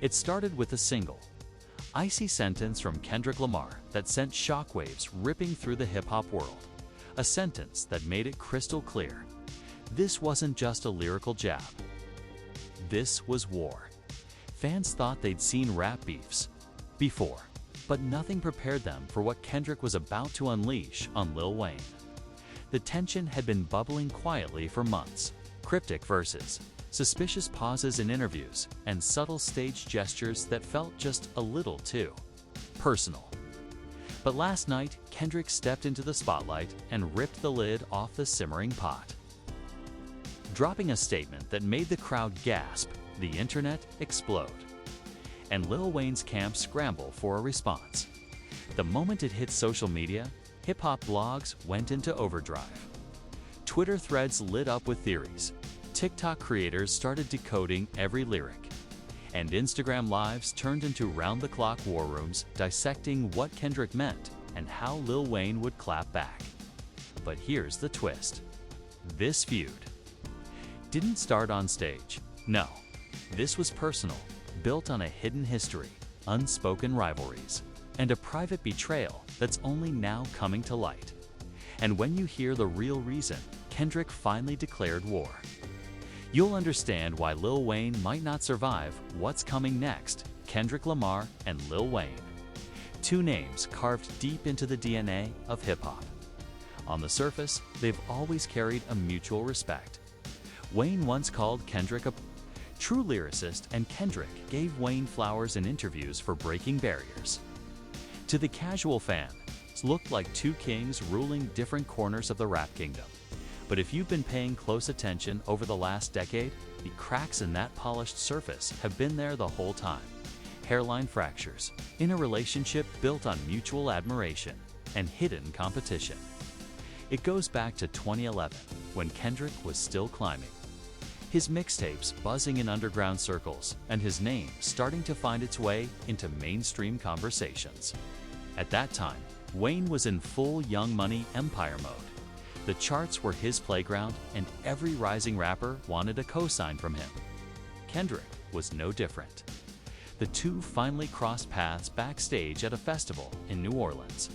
It started with a single, icy sentence from Kendrick Lamar that sent shockwaves ripping through the hip-hop world. A sentence that made it crystal clear. This wasn't just a lyrical jab. This was war. Fans thought they'd seen rap beefs before, but nothing prepared them for what Kendrick was about to unleash on Lil Wayne. The tension had been bubbling quietly for months. Cryptic verses, suspicious pauses in interviews, and subtle stage gestures that felt just a little too personal. But last night, Kendrick stepped into the spotlight and ripped the lid off the simmering pot. Dropping a statement that made the crowd gasp, the internet explode, and Lil Wayne's camp scramble for a response. The moment it hit social media, hip-hop blogs went into overdrive. Twitter threads lit up with theories. TikTok creators started decoding every lyric. And Instagram lives turned into round-the-clock war rooms dissecting what Kendrick meant and how Lil Wayne would clap back. But here's the twist. This feud didn't start on stage. No, this was personal, built on a hidden history, unspoken rivalries, and a private betrayal that's only now coming to light. And when you hear the real reason Kendrick finally declared war, you'll understand why Lil Wayne might not survive what's coming next. Kendrick Lamar and Lil Wayne. Two names carved deep into the DNA of hip-hop. On the surface, they've always carried a mutual respect. Wayne once called Kendrick a true lyricist, and Kendrick gave Wayne flowers in interviews for breaking barriers. To the casual fan, it looked like two kings ruling different corners of the rap kingdom. But if you've been paying close attention over the last decade, the cracks in that polished surface have been there the whole time. Hairline fractures in a relationship built on mutual admiration and hidden competition. It goes back to 2011, when Kendrick was still climbing. His mixtapes buzzing in underground circles, and his name starting to find its way into mainstream conversations. At that time, Wayne was in full Young Money empire mode. The charts were his playground, and every rising rapper wanted a cosign from him. Kendrick was no different. The two finally crossed paths backstage at a festival in New Orleans.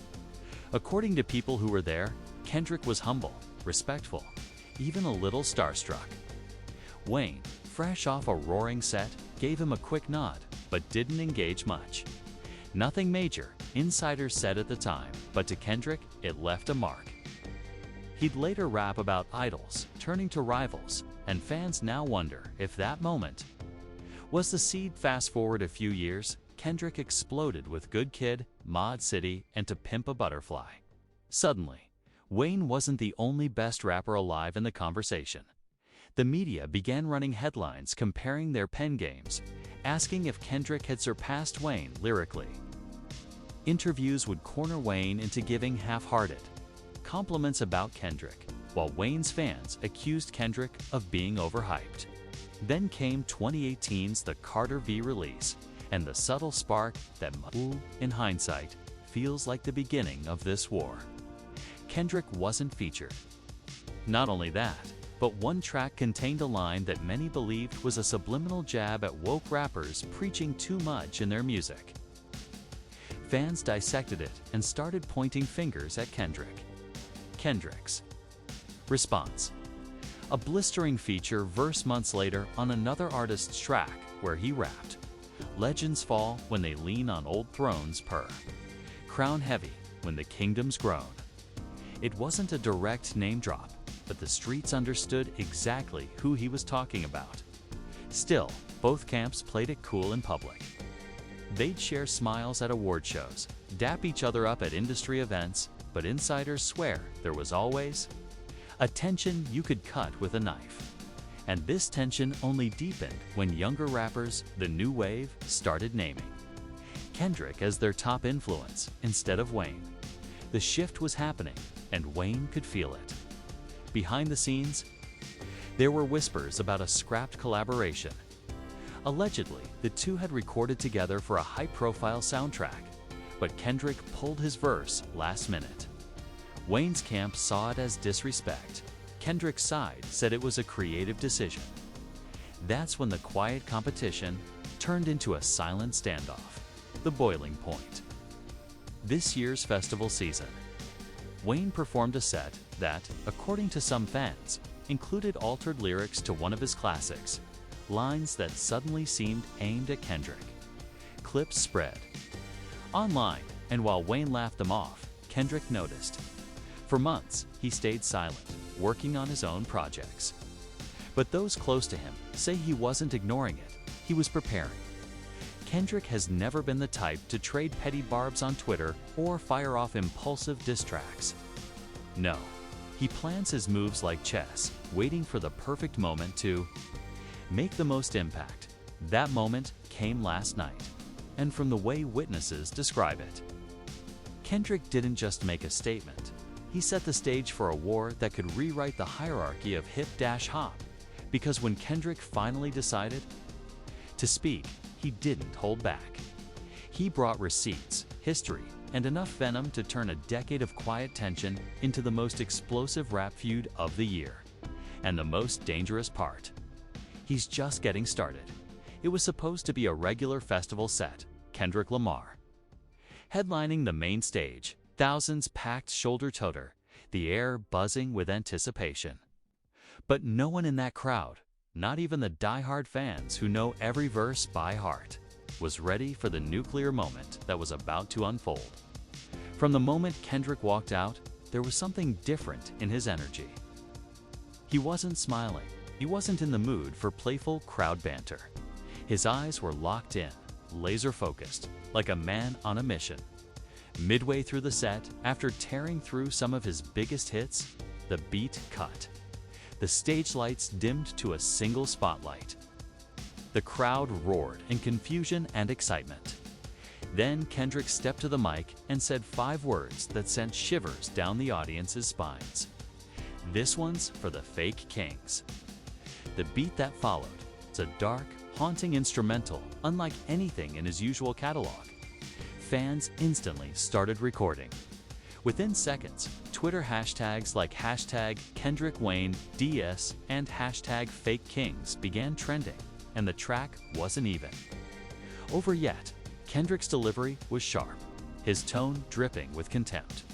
According to people who were there, Kendrick was humble, respectful, even a little starstruck. Wayne, fresh off a roaring set, gave him a quick nod, but didn't engage much. Nothing major, insiders said at the time, but to Kendrick, it left a mark. He'd later rap about idols turning to rivals, and fans now wonder if that moment was the seed. Fast forward a few years, Kendrick exploded with Good Kid, Mod City, and To Pimp a Butterfly. Suddenly, Wayne wasn't the only best rapper alive in the conversation. The media began running headlines comparing their pen games, asking if Kendrick had surpassed Wayne lyrically. Interviews would corner Wayne into giving half-hearted compliments about Kendrick, while Wayne's fans accused Kendrick of being overhyped. Then came 2018's The Carter V release, and the subtle spark that, in hindsight, feels like the beginning of this war. Kendrick wasn't featured. Not only that, but one track contained a line that many believed was a subliminal jab at woke rappers preaching too much in their music. Fans dissected it and started pointing fingers at Kendrick. Kendrick's response: a blistering feature verse months later on another artist's track where he rapped, "Legends fall when they lean on old thrones crown heavy when the kingdom's grown." It wasn't a direct name drop, but the streets understood exactly who he was talking about. Still, both camps played it cool in public. They'd share smiles at award shows, dap each other up at industry events, but insiders swear there was always a tension you could cut with a knife. And this tension only deepened when younger rappers, the new wave, started naming Kendrick as their top influence instead of Wayne. The shift was happening, and Wayne could feel it. Behind the scenes, there were whispers about a scrapped collaboration. Allegedly, the two had recorded together for a high-profile soundtrack, but Kendrick pulled his verse last minute. Wayne's camp saw it as disrespect. Kendrick's side said it was a creative decision. That's when the quiet competition turned into a silent standoff, the boiling point. This year's festival season, Wayne performed a set that, according to some fans, included altered lyrics to one of his classics, lines that suddenly seemed aimed at Kendrick. Clips spread online, and while Wayne laughed them off, Kendrick noticed. For months, he stayed silent, working on his own projects. But those close to him say he wasn't ignoring it, he was preparing. Kendrick has never been the type to trade petty barbs on Twitter or fire off impulsive diss tracks. No, he plans his moves like chess, waiting for the perfect moment to make the most impact. That moment came last night, and from the way witnesses describe it, Kendrick didn't just make a statement. He set the stage for a war that could rewrite the hierarchy of hip-hop, because when Kendrick finally decided to speak, he didn't hold back. He brought receipts, history, and enough venom to turn a decade of quiet tension into the most explosive rap feud of the year. And the most dangerous part, he's just getting started. It was supposed to be a regular festival set, Kendrick Lamar headlining the main stage, thousands packed shoulder-to-shoulder, the air buzzing with anticipation. But no one in that crowd, not even the die-hard fans who know every verse by heart, was ready for the nuclear moment that was about to unfold. From the moment Kendrick walked out, there was something different in his energy. He wasn't smiling. He wasn't in the mood for playful crowd banter. His eyes were locked in, laser-focused, like a man on a mission. Midway through the set, after tearing through some of his biggest hits, the beat cut. The stage lights dimmed to a single spotlight. The crowd roared in confusion and excitement. Then Kendrick stepped to the mic and said 5 words that sent shivers down the audience's spines. This one's for the fake kings. The beat that followed, it's a dark, haunting instrumental unlike anything in his usual catalog. Fans instantly started recording. Within seconds, Twitter hashtags like #KendrickWayneDS and #FakeKings began trending, and the track wasn't even over yet. Kendrick's delivery was sharp, his tone dripping with contempt.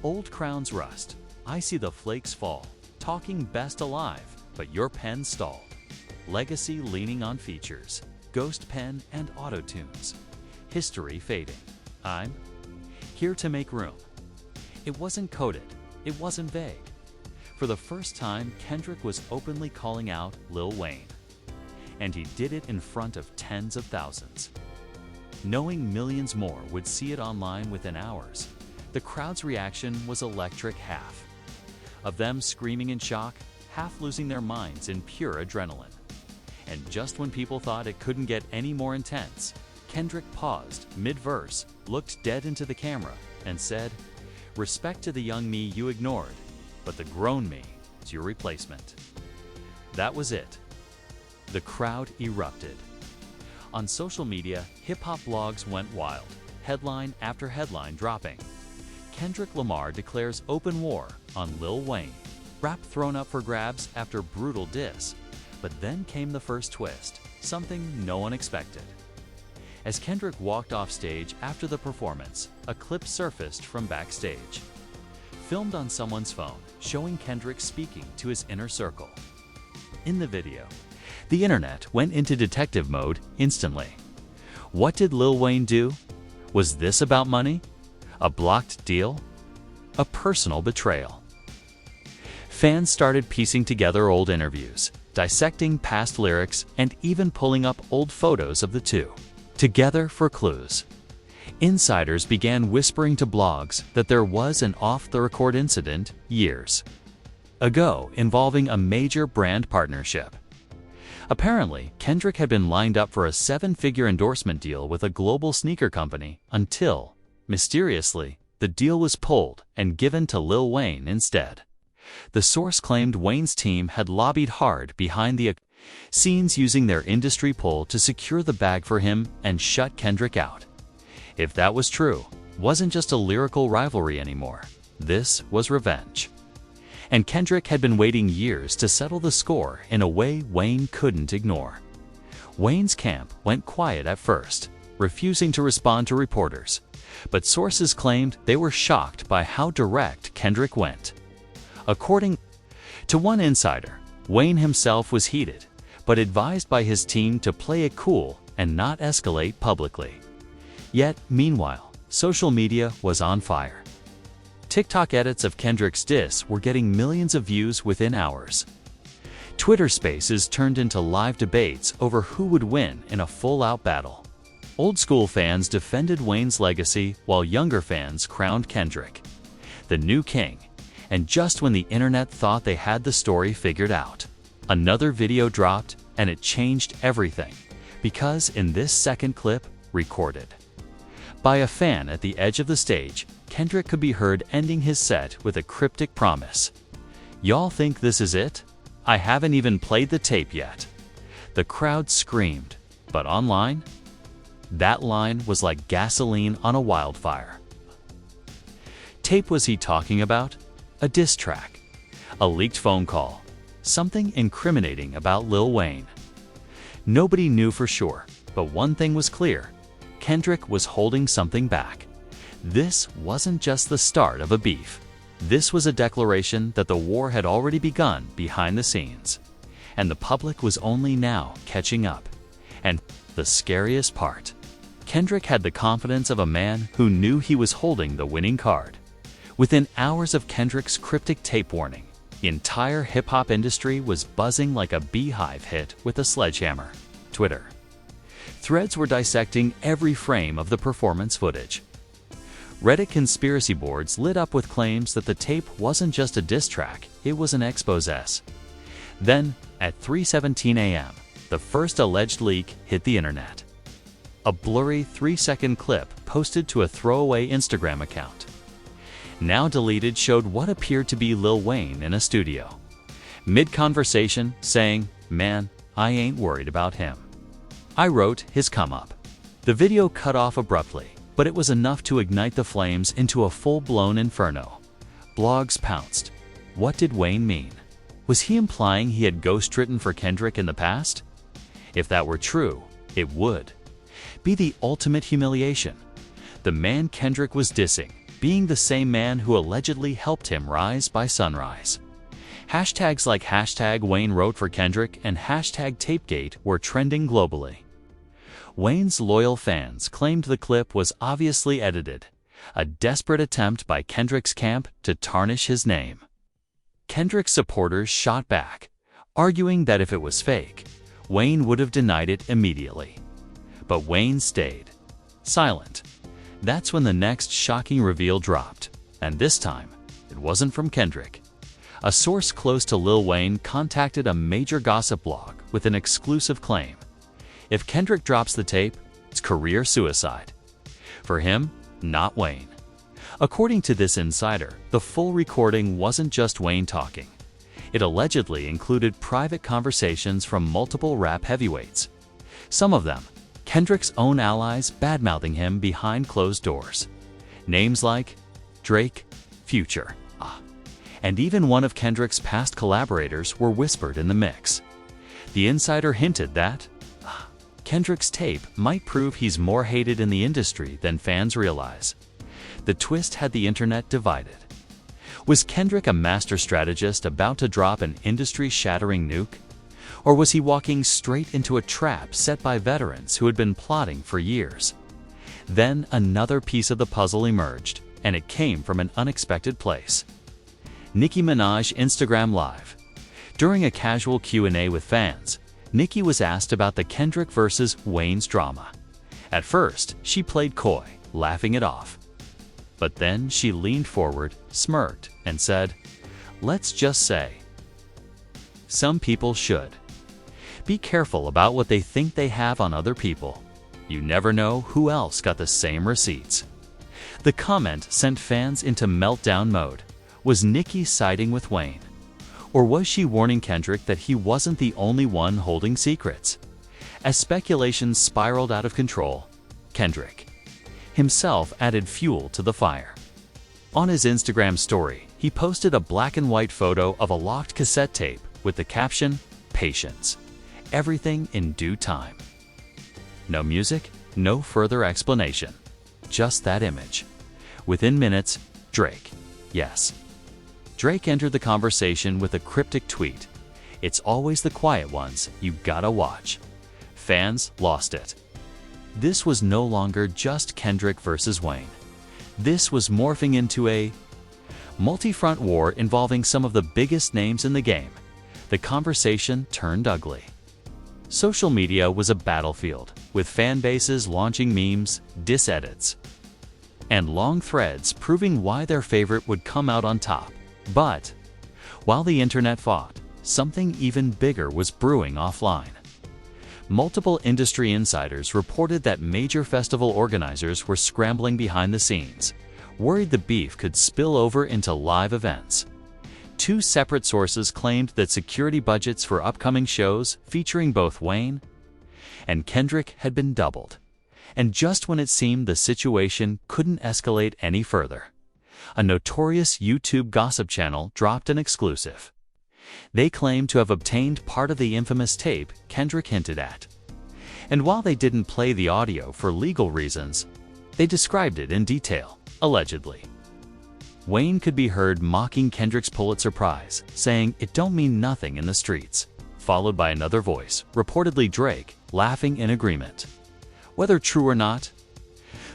Old crowns rust, I see the flakes fall, talking best alive, but your pen stalled. Legacy leaning on features, ghost pen and auto-tunes. History fading. I'm here to make room. It wasn't coded, it wasn't vague. For the first time, Kendrick was openly calling out Lil Wayne. And he did it in front of tens of thousands. Knowing millions more would see it online within hours, the crowd's reaction was electric. Half of them screaming in shock, half losing their minds in pure adrenaline. And just when people thought it couldn't get any more intense, Kendrick paused mid-verse, looked dead into the camera, and said, "Respect to the young me you ignored, but the grown me is your replacement." That was it. The crowd erupted. On social media, hip-hop blogs went wild, headline after headline dropping. Kendrick Lamar declares open war on Lil Wayne. Rap thrown up for grabs after brutal diss. But then came the first twist, something no one expected. As Kendrick walked off stage after the performance, a clip surfaced from backstage. Filmed on someone's phone, showing Kendrick speaking to his inner circle. In the video, the internet went into detective mode instantly. What did Lil Wayne do? Was this about money? A blocked deal? A personal betrayal? Fans started piecing together old interviews, dissecting past lyrics, and even pulling up old photos of the two together for clues. Insiders began whispering to blogs that there was an off-the-record incident years ago involving a major brand partnership. Apparently, Kendrick had been lined up for a 7-figure endorsement deal with a global sneaker company until, mysteriously, the deal was pulled and given to Lil Wayne instead. The source claimed Wayne's team had lobbied hard behind the scenes using their industry pull to secure the bag for him and shut Kendrick out. If that was true, it wasn't just a lyrical rivalry anymore. This was revenge. And Kendrick had been waiting years to settle the score in a way Wayne couldn't ignore. Wayne's camp went quiet at first, refusing to respond to reporters, but sources claimed they were shocked by how direct Kendrick went. According to one insider, Wayne himself was heated, but advised by his team to play it cool and not escalate publicly. Yet, meanwhile, social media was on fire. TikTok edits of Kendrick's diss were getting millions of views within hours. Twitter Spaces turned into live debates over who would win in a full-out battle. Old-school fans defended Wayne's legacy while younger fans crowned Kendrick the new king. And just when the internet thought they had the story figured out, another video dropped and it changed everything, because in this second clip, recorded by a fan at the edge of the stage, Kendrick could be heard ending his set with a cryptic promise. "Y'all think this is it? I haven't even played the tape yet." The crowd screamed, but online? That line was like gasoline on a wildfire. Tape was he talking about? A diss track? A leaked phone call? Something incriminating about Lil Wayne? Nobody knew for sure, but one thing was clear. Kendrick was holding something back. This wasn't just the start of a beef. This was a declaration that the war had already begun behind the scenes, and the public was only now catching up. And the scariest part, Kendrick had the confidence of a man who knew he was holding the winning card. Within hours of Kendrick's cryptic tape warning, the entire hip-hop industry was buzzing like a beehive hit with a sledgehammer. Twitter threads were dissecting every frame of the performance footage. Reddit conspiracy boards lit up with claims that the tape wasn't just a diss track, it was an expose. Then, at 3:17 a.m., the first alleged leak hit the internet. A blurry 3-second clip posted to a throwaway Instagram account. Now deleted, showed what appeared to be Lil Wayne in a studio, mid-conversation, saying, "Man, I ain't worried about him. I wrote his come up." The video cut off abruptly, but it was enough to ignite the flames into a full-blown inferno. Blogs pounced. What did Wayne mean? Was he implying he had ghost-written for Kendrick in the past? If that were true, it would be the ultimate humiliation. The man Kendrick was dissing being the same man who allegedly helped him rise by sunrise. Hashtags like #Wayne wrote for Kendrick and #Tapegate were trending globally. Wayne's loyal fans claimed the clip was obviously edited, a desperate attempt by Kendrick's camp to tarnish his name. Kendrick's supporters shot back, arguing that if it was fake, Wayne would have denied it immediately. But Wayne stayed silent. That's when the next shocking reveal dropped, and this time, it wasn't from Kendrick. A source close to Lil Wayne contacted a major gossip blog with an exclusive claim. If Kendrick drops the tape, it's career suicide. For him, not Wayne. According to this insider, the full recording wasn't just Wayne talking. It allegedly included private conversations from multiple rap heavyweights. Some of them, Kendrick's own allies, badmouthing him behind closed doors. Names like Drake, Future, and even one of Kendrick's past collaborators were whispered in the mix. The insider hinted that Kendrick's tape might prove he's more hated in the industry than fans realize. The twist had the internet divided. Was Kendrick a master strategist about to drop an industry-shattering nuke? Or was he walking straight into a trap set by veterans who had been plotting for years? Then another piece of the puzzle emerged, and it came from an unexpected place. Nicki Minaj Instagram Live. During a casual Q&A with fans, Nicki was asked about the Kendrick versus Wayne's drama. At first, she played coy, laughing it off. But then she leaned forward, smirked, and said, "Let's just say, some people should be careful about what they think they have on other people. You never know who else got the same receipts." The comment sent fans into meltdown mode. Was Nicki siding with Wayne? Or was she warning Kendrick that he wasn't the only one holding secrets? As speculations spiraled out of control, Kendrick himself added fuel to the fire. On his Instagram story, he posted a black and white photo of a locked cassette tape with the caption, "Patience. Everything in due time." No music, no further explanation. Just that image. Within minutes, Drake. Yes. Drake entered the conversation with a cryptic tweet. "It's always the quiet ones you gotta watch." Fans lost it. This was no longer just Kendrick versus Wayne. This was morphing into a multifront war involving some of the biggest names in the game. The conversation turned ugly. Social media was a battlefield, with fan bases launching memes, diss-edits, and long threads proving why their favorite would come out on top. But while the internet fought, something even bigger was brewing offline. Multiple industry insiders reported that major festival organizers were scrambling behind the scenes, worried the beef could spill over into live events. Two separate sources claimed that security budgets for upcoming shows featuring both Wayne and Kendrick had been doubled. And just when it seemed the situation couldn't escalate any further, a notorious YouTube gossip channel dropped an exclusive. They claimed to have obtained part of the infamous tape Kendrick hinted at. And while they didn't play the audio for legal reasons, they described it in detail, allegedly. Wayne could be heard mocking Kendrick's Pulitzer Prize, saying it don't mean nothing in the streets, followed by another voice, reportedly Drake, laughing in agreement. Whether true or not,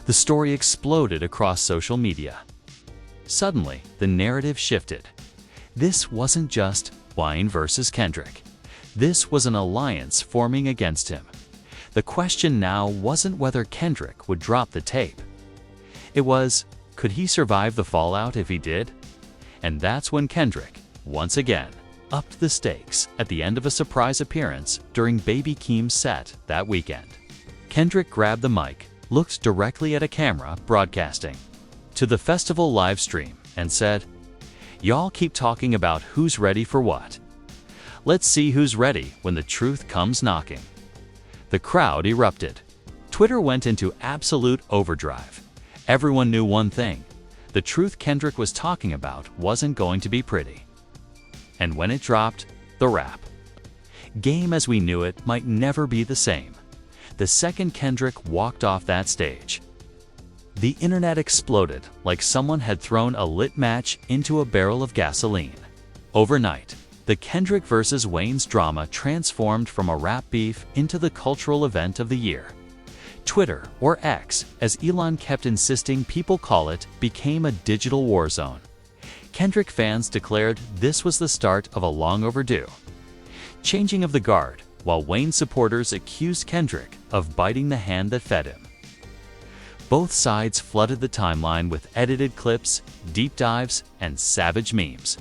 the story exploded across social media. Suddenly, the narrative shifted. This wasn't just Wayne versus Kendrick. This was an alliance forming against him. The question now wasn't whether Kendrick would drop the tape. It was, could he survive the fallout if he did? And that's when Kendrick, once again, upped the stakes at the end of a surprise appearance during Baby Keem's set that weekend. Kendrick grabbed the mic, looked directly at a camera broadcasting to the festival live stream, and said, "Y'all keep talking about who's ready for what. Let's see who's ready when the truth comes knocking." The crowd erupted. Twitter went into absolute overdrive. Everyone knew one thing: the truth Kendrick was talking about wasn't going to be pretty. And when it dropped, the rap game as we knew it might never be the same. The second Kendrick walked off that stage, the internet exploded like someone had thrown a lit match into a barrel of gasoline. Overnight, the Kendrick versus Wayne's drama transformed from a rap beef into the cultural event of the year. Twitter, or X, as Elon kept insisting people call it, became a digital war zone. Kendrick fans declared this was the start of a long overdue changing of the guard, while Wayne supporters accused Kendrick of biting the hand that fed him. Both sides flooded the timeline with edited clips, deep dives, and savage memes.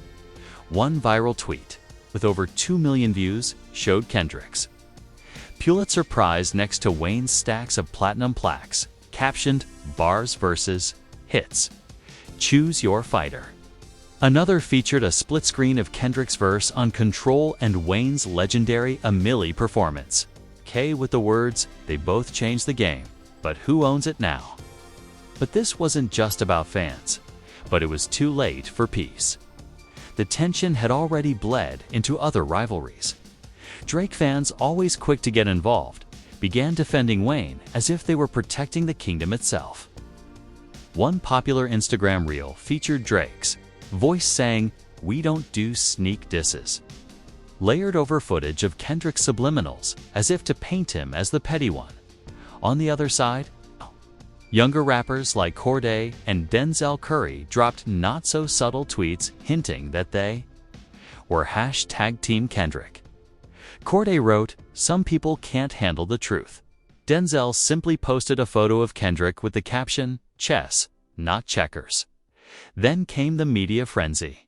One viral tweet, with over 2 million views, showed Kendrick's Pulitzer Prize next to Wayne's stacks of platinum plaques, captioned "Bars versus Hits. Choose your fighter." Another featured a split screen of Kendrick's verse on Control and Wayne's legendary "A Milli" performance. K with the words, "They both changed the game, but who owns it now?" But this wasn't just about fans. But it was too late for peace. The tension had already bled into other rivalries. Drake fans, always quick to get involved, began defending Wayne as if they were protecting the kingdom itself. One popular Instagram reel featured Drake's voice saying, "We don't do sneak disses," layered over footage of Kendrick's subliminals as if to paint him as the petty one. On the other side, younger rappers like Cordae and Denzel Curry dropped not-so-subtle tweets hinting that they were #Team Kendrick. Cordae wrote, "Some people can't handle the truth." Denzel simply posted a photo of Kendrick with the caption, "Chess, not checkers." Then came the media frenzy.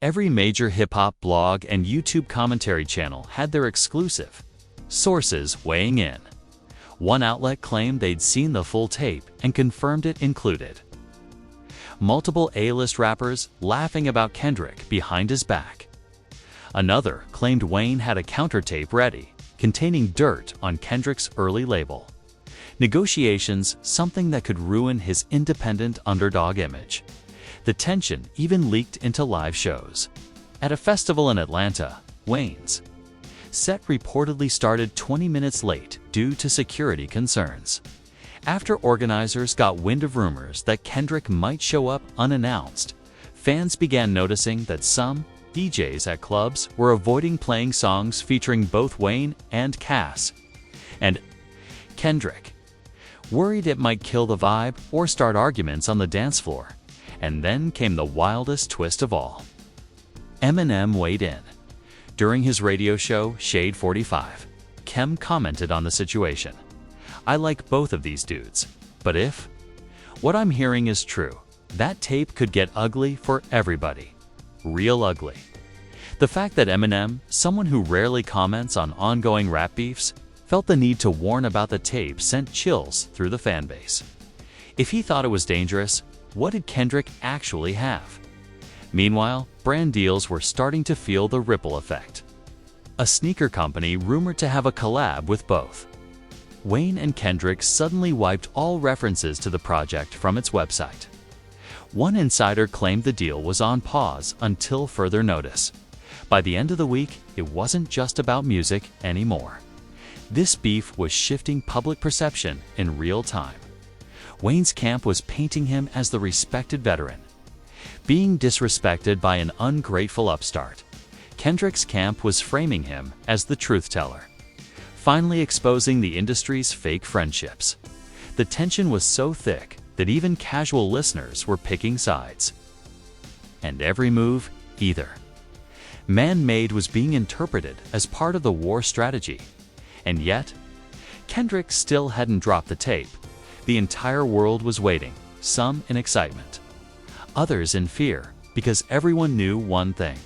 Every major hip-hop blog and YouTube commentary channel had their exclusive sources weighing in. One outlet claimed they'd seen the full tape and confirmed it included multiple A-list rappers laughing about Kendrick behind his back. Another claimed Wayne had a counter-tape ready, containing dirt on Kendrick's early label. Negotiations, something that could ruin his independent underdog image. The tension even leaked into live shows. At a festival in Atlanta, Wayne's Set reportedly started 20 minutes late due to security concerns. After organizers got wind of rumors that Kendrick might show up unannounced, fans began noticing that some DJs at clubs were avoiding playing songs featuring both Wayne and Cass. And Kendrick, worried it might kill the vibe or start arguments on the dance floor. And then came the wildest twist of all. Eminem weighed in. During his radio show, Shade 45, Kem commented on the situation. "I like both of these dudes, but if what I'm hearing is true, that tape could get ugly for everybody. Real ugly." The fact that Eminem, someone who rarely comments on ongoing rap beefs, felt the need to warn about the tape sent chills through the fanbase. If he thought it was dangerous, what did Kendrick actually have? Meanwhile, brand deals were starting to feel the ripple effect. A sneaker company rumored to have a collab with both. Wayne and Kendrick suddenly wiped all references to the project from its website. One insider claimed the deal was on pause until further notice. By the end of the week, it wasn't just about music anymore. This beef was shifting public perception in real time. Wayne's camp was painting him as the respected veteran, being disrespected by an ungrateful upstart. Kendrick's camp was framing him as the truth teller, finally exposing the industry's fake friendships. The tension was so thick that even casual listeners were picking sides. And every move, either man-made, was being interpreted as part of the war strategy. And yet, Kendrick still hadn't dropped the tape. The entire world was waiting, some in excitement, others in fear, because everyone knew one thing.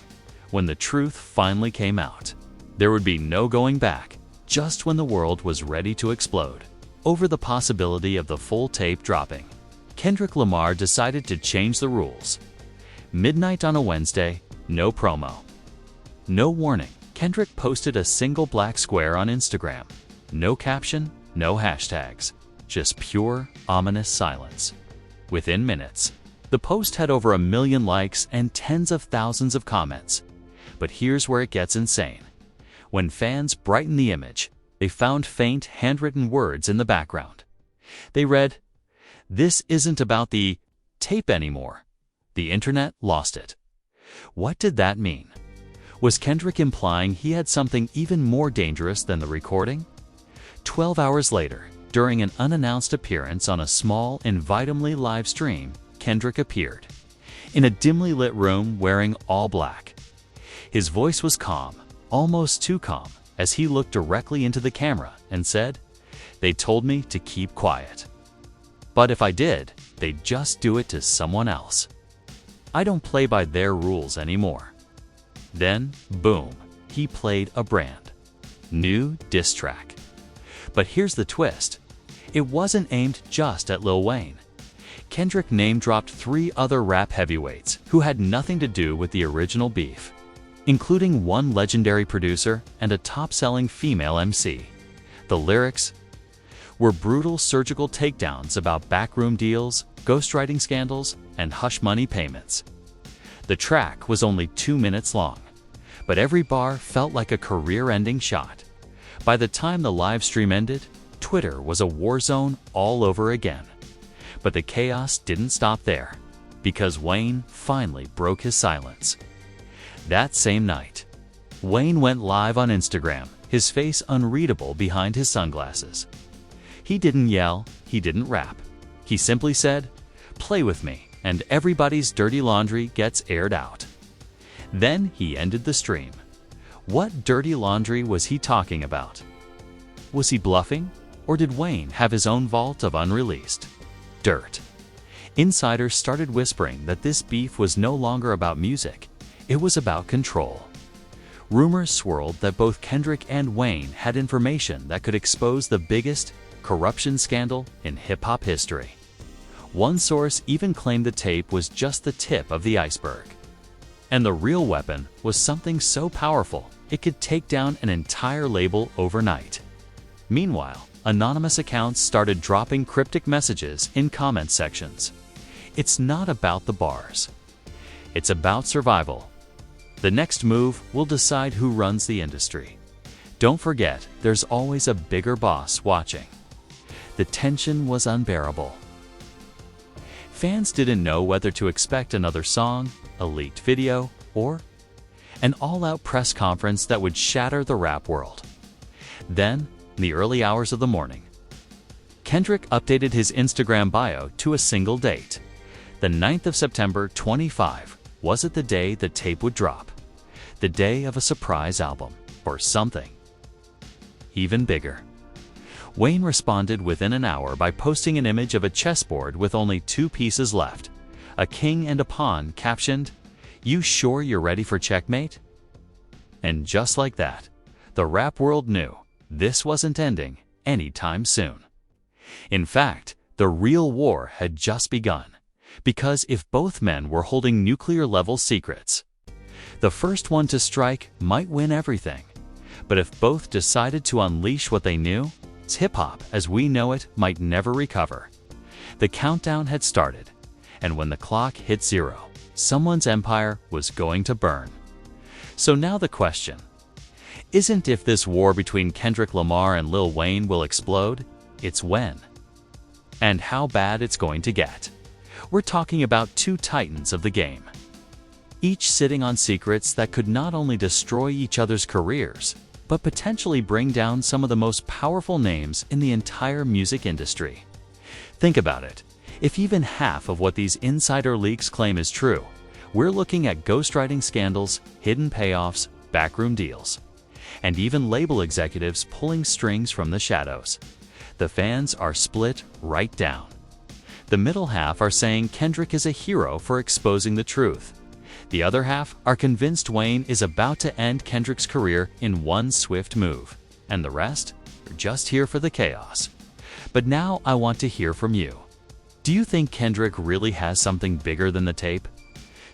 When the truth finally came out, there would be no going back, just when the world was ready to explode. Over the possibility of the full tape dropping, Kendrick Lamar decided to change the rules. Midnight on a Wednesday, no promo. No warning. Kendrick posted a single black square on Instagram. No caption, no hashtags. Just pure, ominous silence. Within minutes, the post had over 1 million likes and tens of thousands of comments. But here's where it gets insane. When fans brightened the image, they found faint, handwritten words in the background. They read, "This isn't about the tape anymore. The internet lost it." What did that mean? Was Kendrick implying he had something even more dangerous than the recording? 12 hours later, during an unannounced appearance on a small Invite-Em-ly live stream, Kendrick appeared in a dimly lit room wearing all black. His voice was calm, almost too calm, as he looked directly into the camera and said, "They told me to keep quiet. But if I did, they'd just do it to someone else. I don't play by their rules anymore." Then, boom, he played a brand new diss track. But here's the twist. It wasn't aimed just at Lil Wayne. Kendrick name-dropped 3 other rap heavyweights who had nothing to do with the original beef, including one legendary producer and a top-selling female MC. The lyrics were brutal surgical takedowns about backroom deals, ghostwriting scandals, and hush money payments. The track was only 2 minutes long, but every bar felt like a career-ending shot. By the time the live stream ended, Twitter was a war zone all over again. But the chaos didn't stop there, because Wayne finally broke his silence. That same night, Wayne went live on Instagram, his face unreadable behind his sunglasses. He didn't yell, he didn't rap. He simply said, "Play with me," and everybody's dirty laundry gets aired out. Then he ended the stream. What dirty laundry was he talking about? Was he bluffing? Or did Wayne have his own vault of unreleased dirt? Insiders started whispering that this beef was no longer about music, it was about control. Rumors swirled that both Kendrick and Wayne had information that could expose the biggest corruption scandal in hip-hop history. One source even claimed the tape was just the tip of the iceberg. And the real weapon was something so powerful, it could take down an entire label overnight. Meanwhile, anonymous accounts started dropping cryptic messages in comment sections. It's not about the bars. It's about survival. The next move will decide who runs the industry. don't forget, there's always a bigger boss watching. The tension was unbearable. Fans didn't know whether to expect another song, a leaked video, or an all-out press conference that would shatter the rap world. Then, in the early hours of the morning, Kendrick updated his Instagram bio to a single date. The 9th of September 25. Was it the day the tape would drop? The day of a surprise album, or something even bigger? Wayne responded within an hour by posting an image of a chessboard with only 2 pieces left, a king and a pawn, captioned, "You sure you're ready for checkmate?" And just like that, the rap world knew this wasn't ending anytime soon. In fact, the real war had just begun, because if both men were holding nuclear-level secrets, the first one to strike might win everything. But if both decided to unleash what they knew, hip-hop as we know it might never recover. The countdown had started, and when the clock hit 0, someone's empire was going to burn. So now the question isn't if this war between Kendrick Lamar and Lil Wayne will explode, it's when. And how bad it's going to get. We're talking about 2 titans of the game, each sitting on secrets that could not only destroy each other's careers, but potentially bring down some of the most powerful names in the entire music industry. Think about it. If even half of what these insider leaks claim is true, we're looking at ghostwriting scandals, hidden payoffs, backroom deals, and even label executives pulling strings from the shadows. The fans are split right down. The middle half are saying Kendrick is a hero for exposing the truth. The other half are convinced Wayne is about to end Kendrick's career in one swift move, and the rest are just here for the chaos. But now I want to hear from you. Do you think Kendrick really has something bigger than the tape?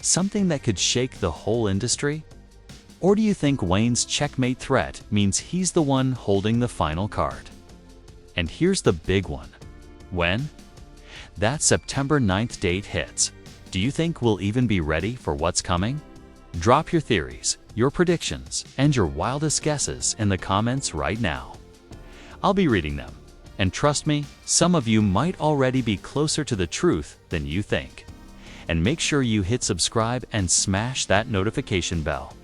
Something that could shake the whole industry? Or do you think Wayne's checkmate threat means he's the one holding the final card? And here's the big one. When that September 9th date hits, do you think we'll even be ready for what's coming? Drop your theories, your predictions, and your wildest guesses in the comments right now. I'll be reading them. And trust me, some of you might already be closer to the truth than you think. And make sure you hit subscribe and smash that notification bell.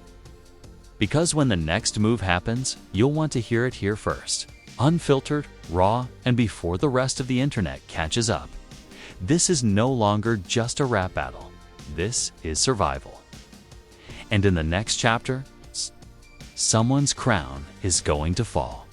Because when the next move happens, you'll want to hear it here first. Unfiltered, raw, and before the rest of the internet catches up. This is no longer just a rap battle. This is survival. And in the next chapter, someone's crown is going to fall.